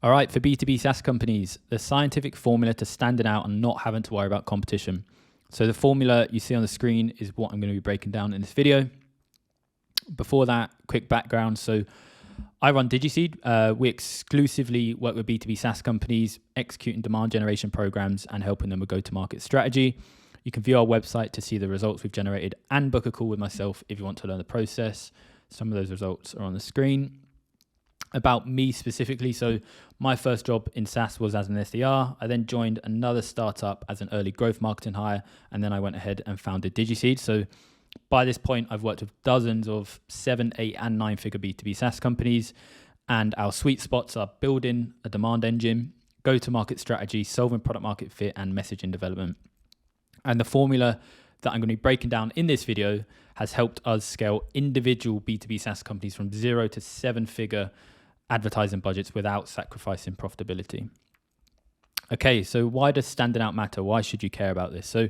All right, for B2B SaaS companies, the scientific formula to standing out and not having to worry about competition. So the formula you see on the screen is what I'm going to be breaking down in this video. Before that, quick background. So I run DigiSeed. We exclusively work with B2B SaaS companies, executing demand generation programs and helping them with go-to-market strategy. You can view our website to see the results we've generated and book a call with myself if you want to learn the process. Some of those results are on the screen. About me specifically, so my first job in SaaS was as an SDR. I then joined another startup as an early growth marketing hire, and then I went ahead and founded DigiSeed. So by this point, I've worked with dozens of 7, 8, and 9-figure B2B SaaS companies, and our sweet spots are building a demand engine, go-to-market strategy, solving product market fit, and messaging development. And the formula that I'm going to be breaking down in this video has helped us scale individual B2B SaaS companies from 0 to 7-figure advertising budgets without sacrificing profitability. Okay, so why does standing out matter? Why should you care about this? So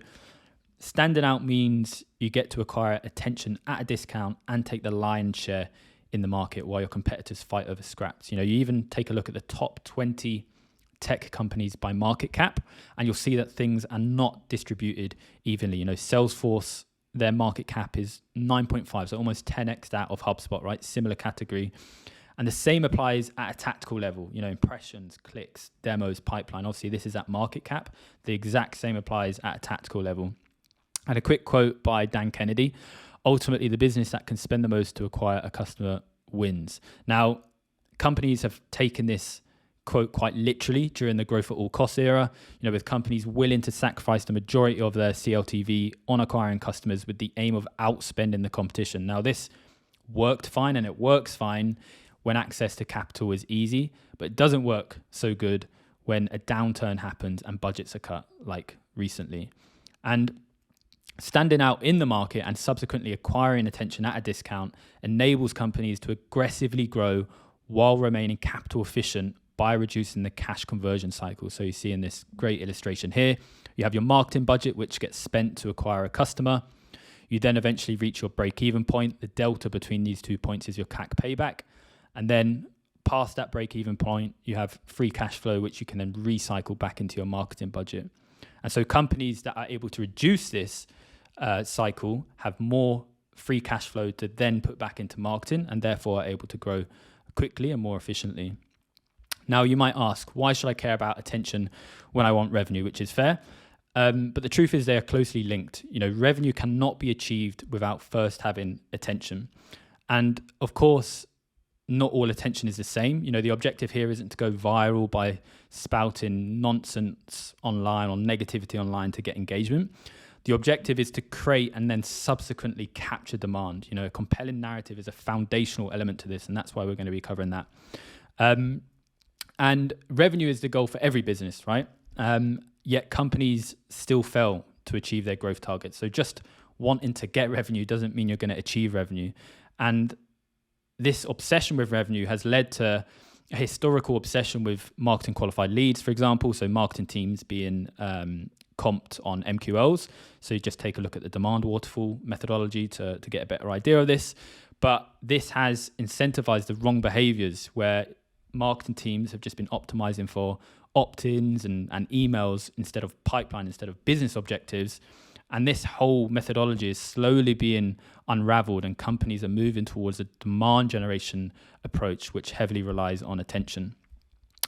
standing out means you get to acquire attention at a discount and take the lion's share in the market while your competitors fight over scraps. You even take a look at the top 20 tech companies by market cap, and you'll see that things are not distributed evenly. Salesforce, their market cap is 9.5, so almost 10x that of HubSpot, right? Similar category. And the same applies at a tactical level, impressions, clicks, demos, pipeline. Obviously, this is at market cap. The exact same applies at a tactical level. And a quick quote by Dan Kennedy: ultimately, the business that can spend the most to acquire a customer wins. Now, companies have taken this quote quite literally during the growth at all costs era, with companies willing to sacrifice the majority of their CLTV on acquiring customers with the aim of outspending the competition. Now, this worked fine, and it works fine when access to capital is easy, but it doesn't work so good when a downturn happens and budgets are cut, like recently. And standing out in the market and subsequently acquiring attention at a discount enables companies to aggressively grow while remaining capital efficient by reducing the cash conversion cycle. So you see in this great illustration here, you have your marketing budget, which gets spent to acquire a customer. You then eventually reach your break-even point. The delta between these 2 points is your CAC payback. And then past that break-even point, you have free cash flow, which you can then recycle back into your marketing budget. And so companies that are able to reduce this cycle have more free cash flow to then put back into marketing, and therefore are able to grow quickly and more efficiently. Now, you might ask, why should I care about attention when I want revenue, which is fair. But the truth is they are closely linked. Revenue cannot be achieved without first having attention. And of course, not all attention is the same. The objective here isn't to go viral by spouting nonsense online or negativity online to get engagement. The objective is to create and then subsequently capture demand. A compelling narrative is a foundational element to this, and that's why we're going to be covering that. And revenue is the goal for every business, right? Yet companies still fail to achieve their growth targets. So just wanting to get revenue doesn't mean you're going to achieve revenue. And this obsession with revenue has led to a historical obsession with marketing qualified leads, for example. So marketing teams being comped on MQLs. So you just take a look at the demand waterfall methodology to get a better idea of this. But this has incentivized the wrong behaviors where marketing teams have just been optimizing for opt-ins and emails instead of pipeline, instead of business objectives. And this whole methodology is slowly being unraveled, and companies are moving towards a demand generation approach, which heavily relies on attention.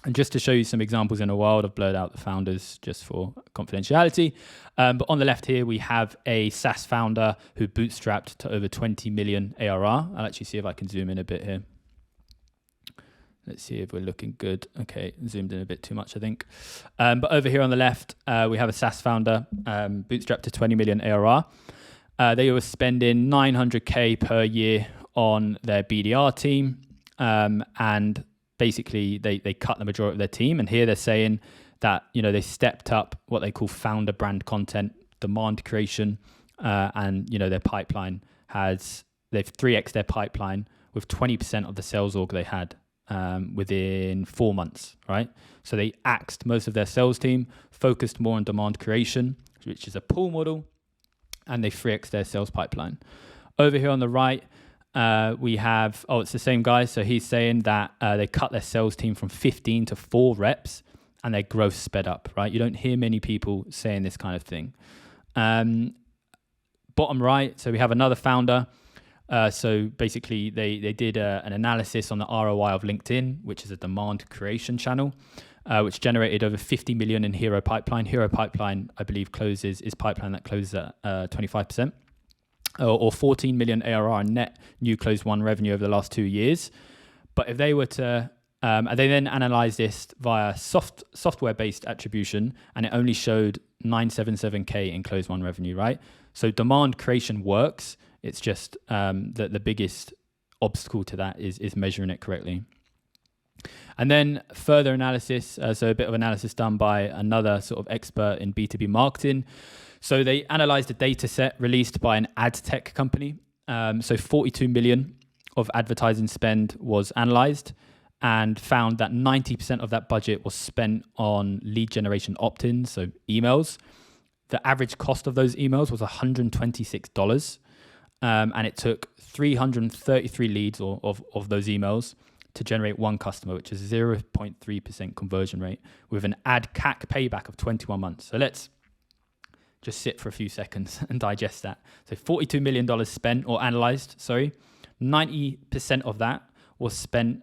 And just to show you some examples in the wild, I've blurred out the founders just for confidentiality. But on the left here, we have a SaaS founder who bootstrapped to over 20 million ARR. I'll actually see if I can zoom in a bit here. Let's see if we're looking good. Okay, zoomed in a bit too much, I think. But over here on the left, we have a SaaS founder, bootstrapped to 20 million ARR. They were spending 900K per year on their BDR team. And basically, they cut the majority of their team. And here they're saying that, they stepped up what they call founder brand content, demand creation, and, their pipeline they've 3x their pipeline with 20% of the sales org they had. Within 4 months, right? So they axed most of their sales team, focused more on demand creation, which is a pull model, and they 3x their sales pipeline. Over here on the right, We have, it's the same guy. So he's saying that they cut their sales team from 15 to 4 reps and their growth sped up, right? You don't hear many people saying this kind of thing. Bottom right, so we have another founder. So basically they did an analysis on the ROI of LinkedIn, which is a demand creation channel, which generated over 50 million in Hero Pipeline. Hero Pipeline, I believe, is pipeline that closes at 25%. Or 14 million ARR net new closed won revenue over the last 2 years. But if they were to, they then analyzed this via software-based attribution, and it only showed 977K in closed won revenue, right? So demand creation works. It's just the biggest obstacle to that is measuring it correctly. And then further analysis, so a bit of analysis done by another sort of expert in B2B marketing. So they analyzed a data set released by an ad tech company. So 42 million of advertising spend was analyzed and found that 90% of that budget was spent on lead generation opt-ins, so emails. The average cost of those emails was $126. And it took 333 leads of those emails to generate one customer, which is 0.3% conversion rate with an ad CAC payback of 21 months. So let's just sit for a few seconds and digest that. So $42 million spent or analyzed, 90% of that was spent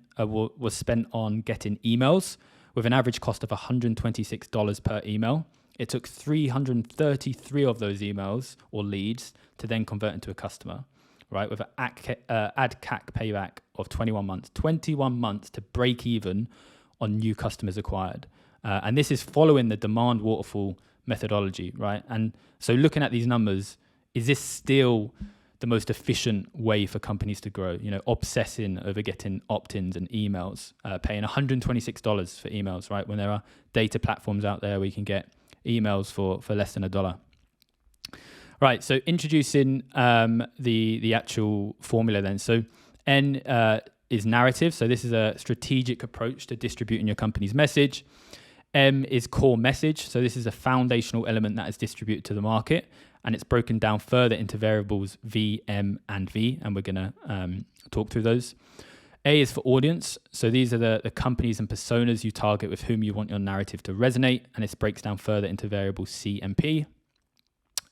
on getting emails with an average cost of $126 per email. It took 333 of those emails or leads to then convert into a customer, right? With an ad CAC payback of 21 months. 21 months to break even on new customers acquired. And this is following the demand waterfall methodology, right? And so looking at these numbers, is this still the most efficient way for companies to grow? You know, obsessing over getting opt-ins and emails, paying $126 for emails, right? When there are data platforms out there where you can get emails for less than $1. Right, so introducing the actual formula then. So N is narrative. So this is a strategic approach to distributing your company's message. M is core message. So this is a foundational element that is distributed to the market, and it's broken down further into variables V, M, and V, and we're going to talk through those. A is for audience. So these are the companies and personas you target with whom you want your narrative to resonate, and this breaks down further into variables C and P.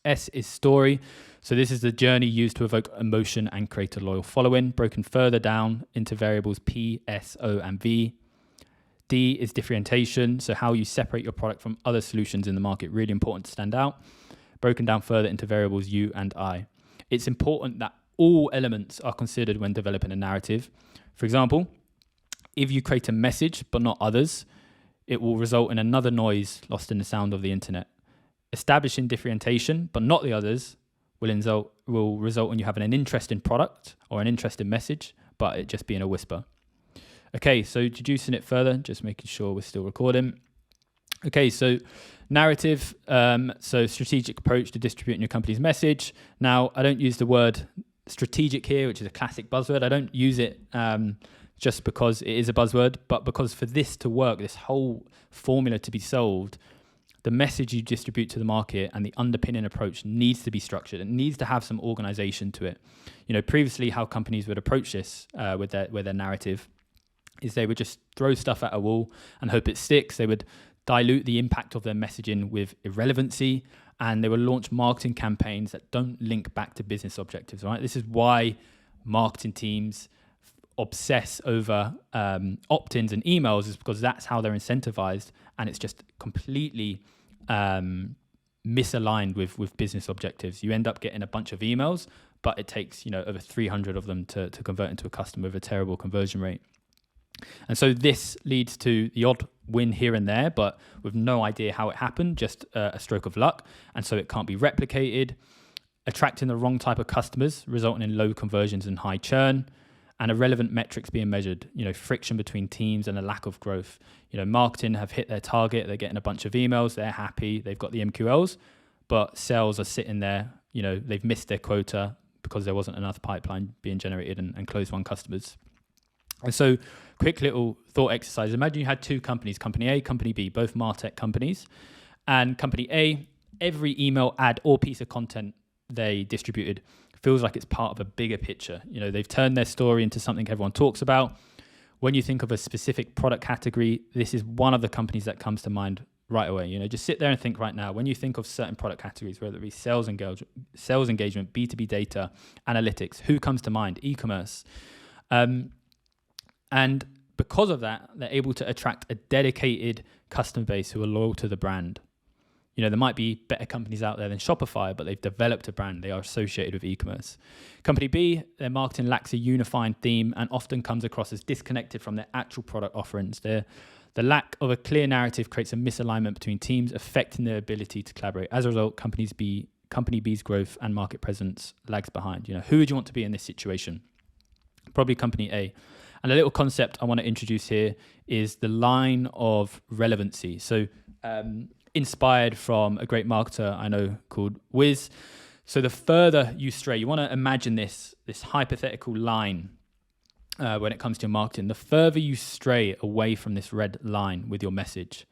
S is story. So this is the journey used to evoke emotion and create a loyal following, broken further down into variables P, S, O, and V. D is differentiation. So how you separate your product from other solutions in the market, really important to stand out, broken down further into variables U and I. It's important that all elements are considered when developing a narrative. For example, if you create a message but not others, it will result in another noise lost in the sound of the internet. Establishing differentiation but not the others will result in you having an interesting product or an interesting message, but it just being a whisper. Okay, so deducing it further, just making sure we're still recording. Okay, so narrative, so strategic approach to distributing your company's message. Now, I don't use the word strategic here, which is a classic buzzword. I don't use it just because it is a buzzword, but because for this to work, this whole formula to be solved, the message you distribute to the market and the underpinning approach needs to be structured. It needs to have some organization to it. You know, previously how companies would approach this with their narrative is they would just throw stuff at a wall and hope it sticks. They would dilute the impact of their messaging with irrelevancy, and they will launch marketing campaigns that don't link back to business objectives, right? This is why marketing teams obsess over opt-ins and emails, is because that's how they're incentivized, and it's just completely misaligned with business objectives. You end up getting a bunch of emails, but it takes, you know, over 300 of them to convert into a customer with a terrible conversion rate. And so this leads to the odd win here and there, but with no idea how it happened, just a stroke of luck. And so it can't be replicated, attracting the wrong type of customers, resulting in low conversions and high churn, and irrelevant metrics being measured, you know, friction between teams and a lack of growth. You know, marketing have hit their target, they're getting a bunch of emails, they're happy, they've got the MQLs, but sales are sitting there, you know, they've missed their quota because there wasn't enough pipeline being generated and closed won customers. And so, quick little thought exercise. Imagine you had two companies, company A, company B, both MarTech companies. And company A, every email, ad, or piece of content they distributed feels like it's part of a bigger picture. They've turned their story into something everyone talks about. When you think of a specific product category, this is one of the companies that comes to mind right away. Just sit there and think right now, when you think of certain product categories, whether it be sales engagement, B2B data, analytics, who comes to mind? E-commerce. And because of that, they're able to attract a dedicated customer base who are loyal to the brand. There might be better companies out there than Shopify, but they've developed a brand. They are associated with e-commerce. Company B, their marketing lacks a unifying theme and often comes across as disconnected from their actual product offerings. The lack of a clear narrative creates a misalignment between teams, affecting their ability to collaborate. As a result, Company B's growth and market presence lags behind. Who would you want to be in this situation? Probably Company A. And a little concept I want to introduce here is the line of relevancy. So, inspired from a great marketer I know called Wiz. So the further you stray, you want to imagine this hypothetical line when it comes to your marketing. The further you stray away from this red line with your message,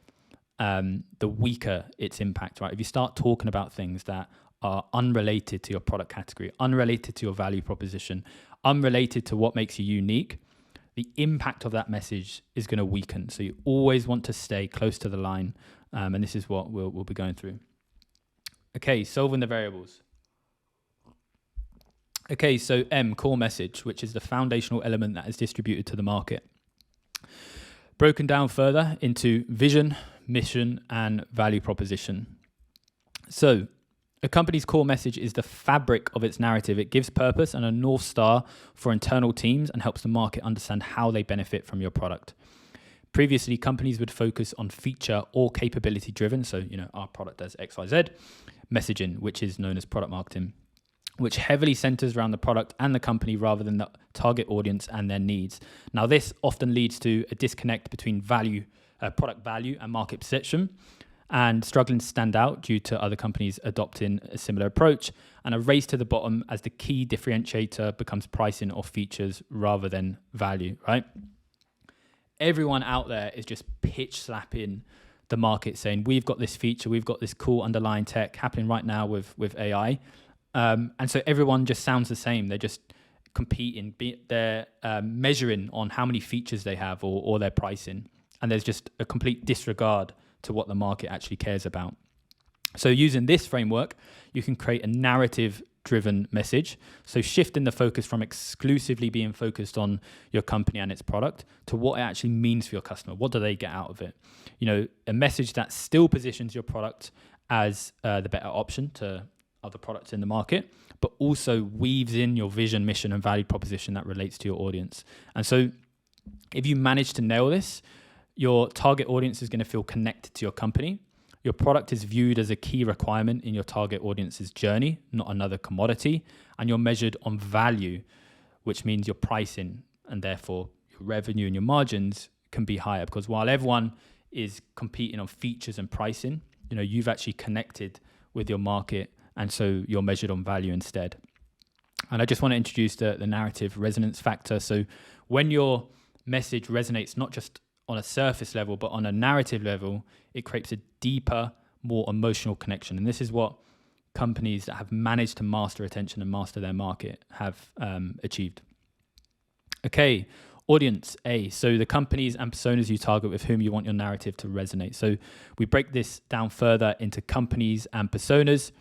the weaker its impact, right? If you start talking about things that are unrelated to your product category, unrelated to your value proposition, unrelated to what makes you unique, the impact of that message is going to weaken. So you always want to stay close to the line. And this is what we'll be going through. Okay, solving the variables. Okay, so M, core message, which is the foundational element that is distributed to the market. Broken down further into vision, mission, and value proposition. So a company's core message is the fabric of its narrative. It gives purpose and a North Star for internal teams and helps the market understand how they benefit from your product. Previously, companies would focus on feature or capability driven. So, our product does X, Y, Z. Messaging, which is known as product marketing, which heavily centers around the product and the company rather than the target audience and their needs. Now, this often leads to a disconnect between product value and market perception, and struggling to stand out due to other companies adopting a similar approach, and a race to the bottom as the key differentiator becomes pricing or features rather than value, right? Everyone out there is just pitch slapping the market saying, we've got this feature, we've got this cool underlying tech happening right now with AI. And so everyone just sounds the same. They're just competing. They're measuring on how many features they have or their pricing. And there's just a complete disregard to what the market actually cares about. So using this framework, you can create a narrative-driven message. So shifting the focus from exclusively being focused on your company and its product to what it actually means for your customer. What do they get out of it? A message that still positions your product as the better option to other products in the market, but also weaves in your vision, mission, and value proposition that relates to your audience. And so if you manage to nail this, your target audience is going to feel connected to your company. Your product is viewed as a key requirement in your target audience's journey, not another commodity. And you're measured on value, which means your pricing and therefore your revenue and your margins can be higher. Because while everyone is competing on features and pricing, you've actually connected with your market. And so you're measured on value instead. And I just want to introduce the narrative resonance factor. So when your message resonates not just on a surface level, but on a narrative level, it creates a deeper, more emotional connection. And this is what companies that have managed to master attention and master their market have achieved. Okay, audience A. So the companies and personas you target with whom you want your narrative to resonate. So we break this down further into companies and personas.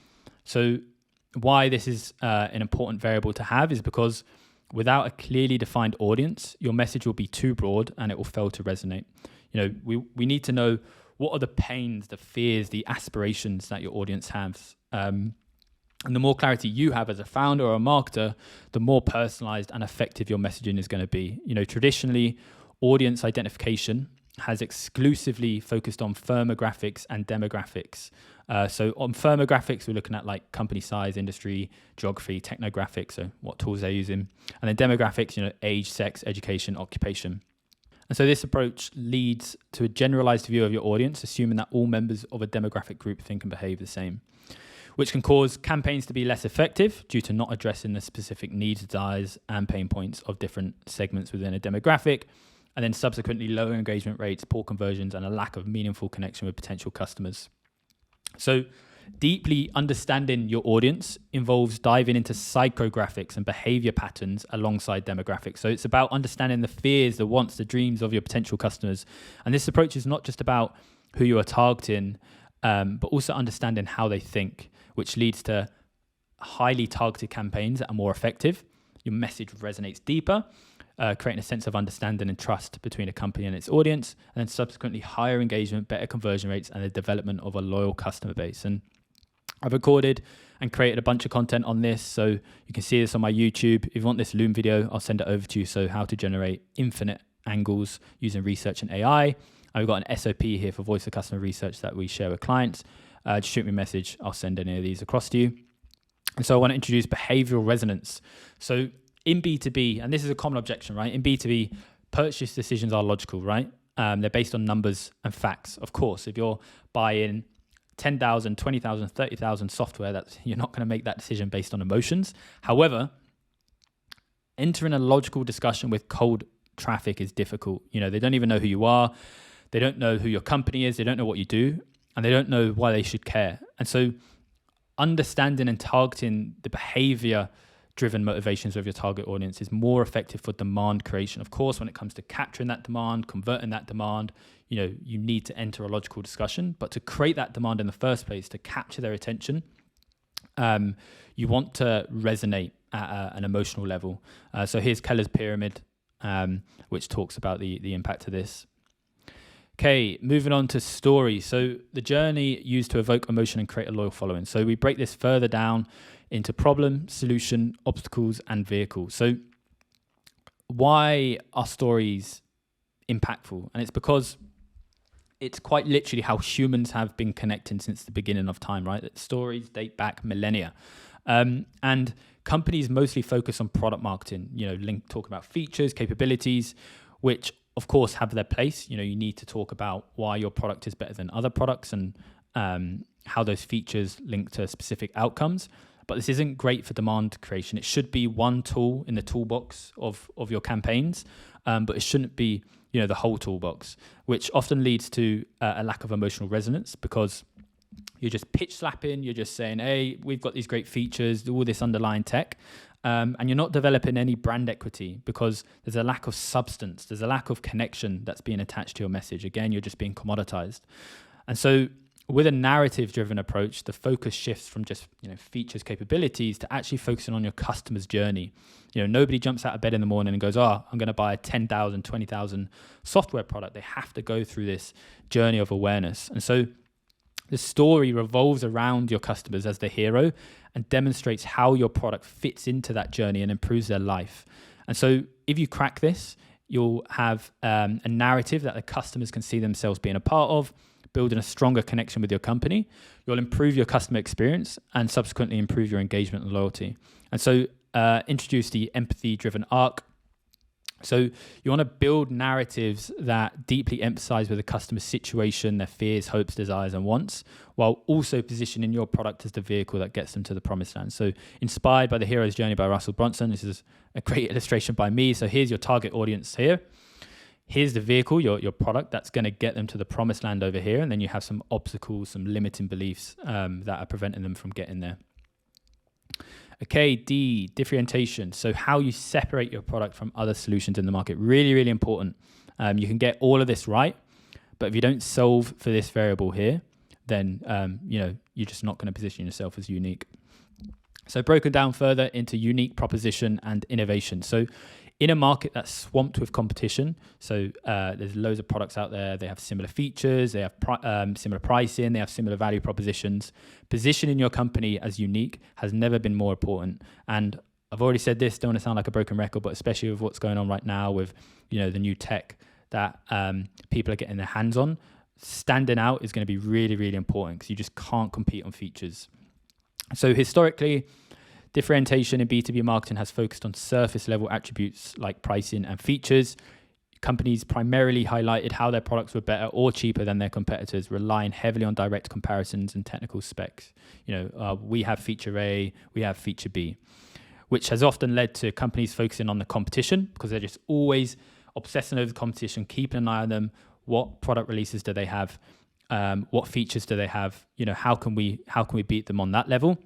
So why this is an important variable to have is because without a clearly defined audience, your message will be too broad and it will fail to resonate. We need to know what are the pains, the fears, the aspirations that your audience has. And the more clarity you have as a founder or a marketer, the more personalized and effective your messaging is going to be. Traditionally, audience identification has exclusively focused on firmographics and demographics. So on firmographics, we're looking at like company size, industry, geography, technographics, so what tools they're using. And then demographics, age, sex, education, occupation. And so this approach leads to a generalized view of your audience, assuming that all members of a demographic group think and behave the same, which can cause campaigns to be less effective due to not addressing the specific needs, desires, and pain points of different segments within a demographic, and then subsequently lower engagement rates, poor conversions, and a lack of meaningful connection with potential customers. So Deeply understanding your audience involves diving into psychographics and behavior patterns alongside demographics. So it's about understanding the fears, the wants, the dreams of your potential customers. And this approach is not just about who you are targeting, but also understanding how they think, which leads to highly targeted campaigns that are more effective. Your message resonates deeper, creating a sense of understanding and trust between a company and its audience, and then subsequently higher engagement, better conversion rates, and the development of a loyal customer base. And I've recorded and created a bunch of content on this, so you can see this on my YouTube. If you want this Loom video, I'll send it over to you. So how to generate infinite angles using research and AI. And we've got an SOP here for voice of customer research that we share with clients. Just shoot me a message. I'll send any of these across to you. And so I want to introduce behavioral resonance. So in B2B, and this is a common objection, right? In B2B, purchase decisions are logical, right? They're based on numbers and facts. Of course, if you're buying 10,000, 20,000, 30,000 software, you're not going to make that decision based on emotions. However, entering a logical discussion with cold traffic is difficult. They don't even know who you are. They don't know who your company is. They don't know what you do, and they don't know why they should care. And so understanding and targeting the behavior-driven motivations of your target audience is more effective for demand creation. Of course, when it comes to capturing that demand, converting that demand, you need to enter a logical discussion. But to create that demand in the first place, to capture their attention, you want to resonate at an emotional level. So here's Keller's pyramid, which talks about the impact of this. Okay, moving on to story. So the journey used to evoke emotion and create a loyal following. So we break this further down into problem, solution, obstacles, and vehicle. So why are stories impactful? And it's because it's quite literally how humans have been connecting since the beginning of time, right? That stories date back millennia. And companies mostly focus on product marketing, talk about features, capabilities, which of course have their place. You need to talk about why your product is better than other products and how those features link to specific outcomes. But this isn't great for demand creation. It should be one tool in the toolbox of your campaigns, but it shouldn't be the whole toolbox, which often leads to a lack of emotional resonance because you're just pitch slapping. You're just saying, hey, we've got these great features, all this underlying tech. And you're not developing any brand equity because there's a lack of substance. There's a lack of connection that's being attached to your message. Again, you're just being commoditized. And so with a narrative-driven approach, the focus shifts from just features, capabilities to actually focusing on your customer's journey. Nobody jumps out of bed in the morning and goes, I'm going to buy a 10,000, 20,000 software product. They have to go through this journey of awareness. And so the story revolves around your customers as the hero and demonstrates how your product fits into that journey and improves their life. And so if you crack this, you'll have a narrative that the customers can see themselves being a part of, building a stronger connection with your company. You'll improve your customer experience and subsequently improve your engagement and loyalty. And so introduce the empathy-driven arc. So you want to build narratives that deeply emphasize with the customer's situation, their fears, hopes, desires, and wants, while also positioning your product as the vehicle that gets them to the promised land. So inspired by The Hero's Journey by Russell Brunson. This is a great illustration by me. So here's your target audience here. Here's the vehicle, your product that's going to get them to the promised land over here. And then you have some obstacles, some limiting beliefs that are preventing them from getting there. Okay, D, differentiation. So how you separate your product from other solutions in the market. Really, really important. You can get all of this right, but if you don't solve for this variable here, then you're just not going to position yourself as unique. So broken down further into unique proposition and innovation. So in a market that's swamped with competition, so there's loads of products out there, they have similar features, they have similar pricing, they have similar value propositions. Positioning your company as unique has never been more important. And I've already said this, don't want to sound like a broken record, but especially with what's going on right now with the new tech that people are getting their hands on, standing out is going to be really, really important because you just can't compete on features. So historically, differentiation in B2B marketing has focused on surface level attributes like pricing and features. Companies primarily highlighted how their products were better or cheaper than their competitors, relying heavily on direct comparisons and technical specs. We have feature A, we have feature B, which has often led to companies focusing on the competition because they're just always obsessing over the competition, keeping an eye on them. What product releases do they have? What features do they have? How can we beat them on that level?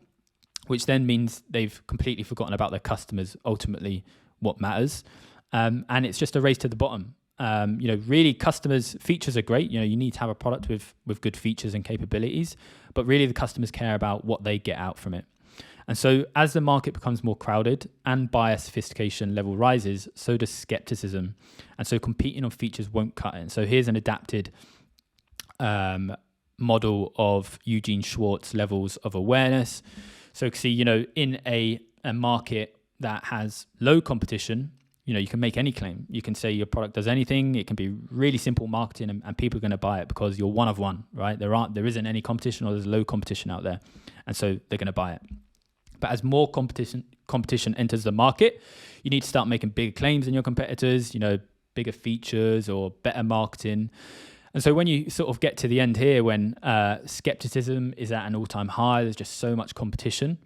Which then means they've completely forgotten about their customers, ultimately what matters. And it's just a race to the bottom. Really customers' features are great. You need to have a product with good features and capabilities, but really the customers care about what they get out from it. And so as the market becomes more crowded and buyer sophistication level rises, so does skepticism. And so competing on features won't cut it. And so here's an adapted model of Eugene Schwartz levels of awareness. So you can see, in a market that has low competition, you can make any claim. You can say your product does anything. It can be really simple marketing and people are going to buy it because you're one of one, right? There isn't any competition, or there's low competition out there. And so they're going to buy it. But as more competition enters the market, you need to start making bigger claims than your competitors, bigger features or better marketing. And so when you sort of get to the end here, when skepticism is at an all-time high, there's just so much competition.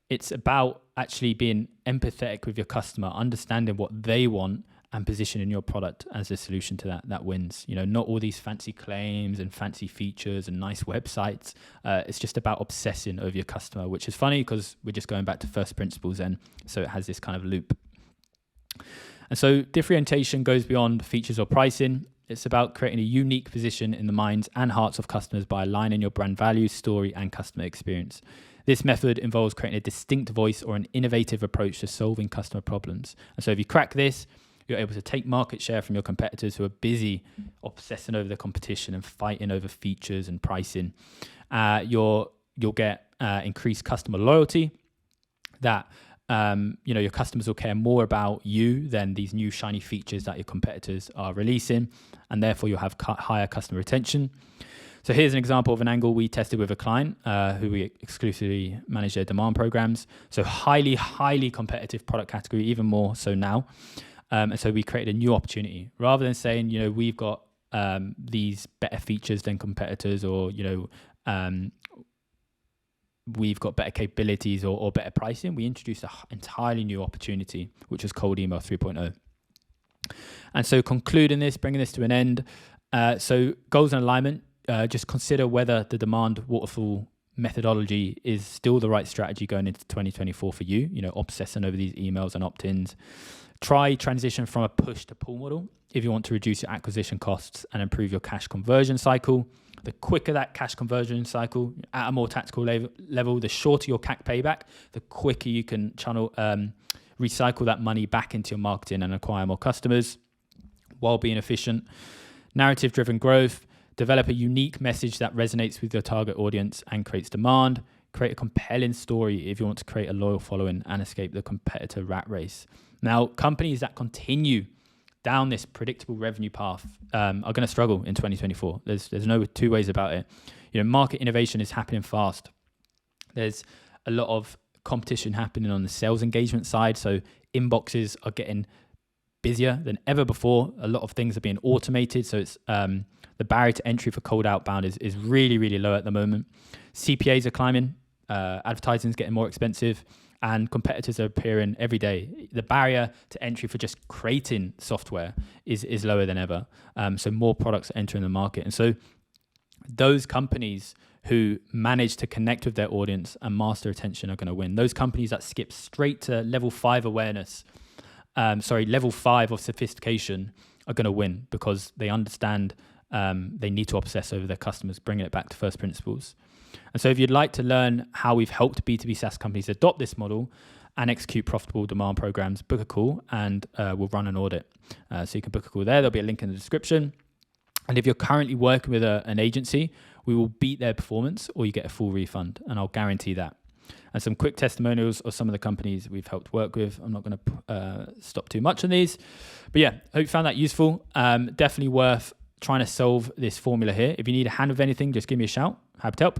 It's about actually being empathetic with your customer, understanding what they want and positioning your product as a solution to that wins. Not all these fancy claims and fancy features and nice websites. It's just about obsessing over your customer, which is funny because we're just going back to first principles then. So it has this kind of loop. And so differentiation goes beyond features or pricing. It's about creating a unique position in the minds and hearts of customers by aligning your brand values, story, and customer experience. This method involves creating a distinct voice or an innovative approach to solving customer problems. And so if you crack this, you're able to take market share from your competitors who are busy obsessing over the competition and fighting over features and pricing. You'll get increased customer loyalty. That your customers will care more about you than these new shiny features that your competitors are releasing, and therefore you'll have higher customer retention. So here's an example of an angle we tested with a client who we exclusively manage their demand programs. So highly, highly competitive product category, even more so now. And so we created a new opportunity rather than saying, we've got these better features than competitors, or, we've got better capabilities or better pricing. We introduced an entirely new opportunity, which was cold email 3.0. And so concluding this, bringing this to an end. So goals and alignment, just consider whether the demand waterfall methodology is still the right strategy going into 2024 for you, obsessing over these emails and opt-ins. Try transition from a push to pull model if you want to reduce your acquisition costs and improve your cash conversion cycle. The quicker that cash conversion cycle at a more tactical level, the shorter your CAC payback, the quicker you can recycle that money back into your marketing and acquire more customers while being efficient. Narrative-driven growth. Develop a unique message that resonates with your target audience and creates demand. Create a compelling story if you want to create a loyal following and escape the competitor rat race. Now, companies that continue down this predictable revenue path are going to struggle in 2024. There's no two ways about it. Market innovation is happening fast. There's a lot of competition happening on the sales engagement side. So inboxes are getting busier than ever before. A lot of things are being automated. So it's the barrier to entry for cold outbound is really, really low at the moment. CPAs are climbing. Advertising is getting more expensive. And competitors are appearing every day. The barrier to entry for just creating software is lower than ever. So more products are entering the market. And so those companies who manage to connect with their audience and master attention are going to win. Those companies that skip straight to level 5 awareness, level 5 of sophistication are going to win because they understand they need to obsess over their customers, bringing it back to first principles. And so if you'd like to learn how we've helped B2B SaaS companies adopt this model and execute profitable demand programs, book a call and we'll run an audit. So you can book a call there. There'll be a link in the description. And if you're currently working with an agency, we will beat their performance or you get a full refund, and I'll guarantee that. And some quick testimonials of some of the companies we've helped work with. I'm not going to stop too much on these. But yeah, hope you found that useful. Definitely worth trying to solve this formula here. If you need a hand with anything, just give me a shout. Happy to help.